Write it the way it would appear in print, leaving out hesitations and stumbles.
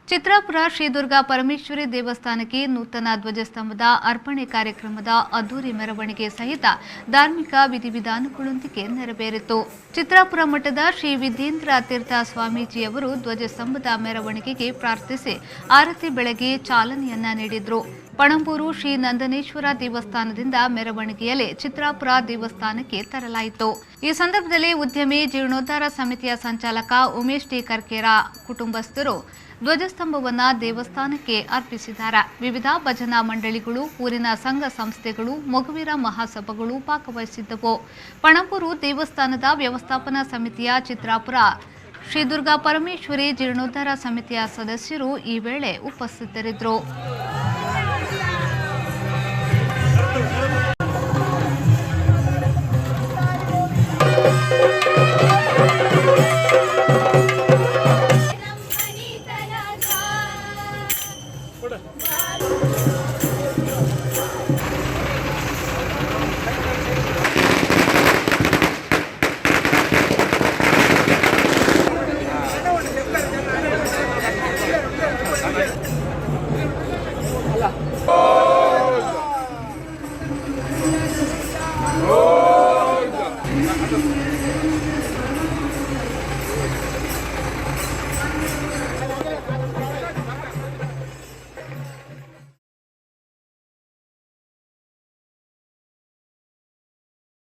ಚಿತ್ರಾಪುರ ಶ್ರೀ ದುರ್ಗಾ ಪರಮೇಶ್ವರಿ ದೇವಸ್ಥಾನಕ್ಕೆ ನೂತನ ಧ್ವಜಸ್ತಂಭದ ಅರ್ಪಣೆ ಕಾರ್ಯಕ್ರಮದ ಅದ್ದೂರಿ ಮೆರವಣಿಗೆ ಸಹಿತ ಧಾರ್ಮಿಕ ವಿಧಿವಿಧಾನಗಳೊಂದಿಗೆ ನೆರವೇರಿತು. ಚಿತ್ರಾಪುರ ಮಠದ ಶ್ರೀ ವಿದ್ಯೇಂದ್ರ ತೀರ್ಥ ಸ್ವಾಮೀಜಿಯವರು ಧ್ವಜಸ್ತಂಭದ ಮೆರವಣಿಗೆಗೆ ಪ್ರಾರ್ಥಿಸಿ ಆರತಿ ಬೆಳಗ್ಗೆ ಚಾಲನೆಯನ್ನ ನೀಡಿದರು. ಪಣಂಬೂರು ಶ್ರೀ ನಂದನೇಶ್ವರ ದೇವಸ್ಥಾನದಿಂದ ಮೆರವಣಿಗೆಯಲ್ಲಿ ಚಿತ್ರಾಪುರ ದೇವಸ್ಥಾನಕ್ಕೆ ತರಲಾಯಿತು. ಈ ಸಂದರ್ಭದಲ್ಲಿ ಉದ್ಯಮಿ ಜೀರ್ಣೋದ್ಧಾರ ಸಮಿತಿಯ ಸಂಚಾಲಕ ಉಮೇಶ್ ಟಿ ಕರ್ಕೇರ ಕುಟುಂಬಸ್ಥರು ಧ್ವಜಸ್ತಂಭವನ್ನು ದೇವಸ್ಥಾನಕ್ಕೆ ಅರ್ಪಿಸಿದ್ದಾರೆ. ವಿವಿಧ ಭಜನಾ ಮಂಡಳಿಗಳು, ಊರಿನ ಸಂಘ ಸಂಸ್ಥೆಗಳು, ಮೊಗವೀರ ಮಹಾಸಭಾಗಳು ಭಾಗವಹಿಸಿದ್ದವು. ಪಣಂಬೂರು ದೇವಸ್ಥಾನದ ವ್ಯವಸ್ಥಾಪನಾ ಸಮಿತಿಯ ಚಿತ್ರಾಪುರ ಶ್ರೀ ದುರ್ಗಾ ಪರಮೇಶ್ವರಿ ಜೀರ್ಣೋದ್ಧಾರ ಸಮಿತಿಯ ಸದಸ್ಯರು ಈ ವೇಳೆ ಉಪಸ್ಥಿತರಿದ್ದರು.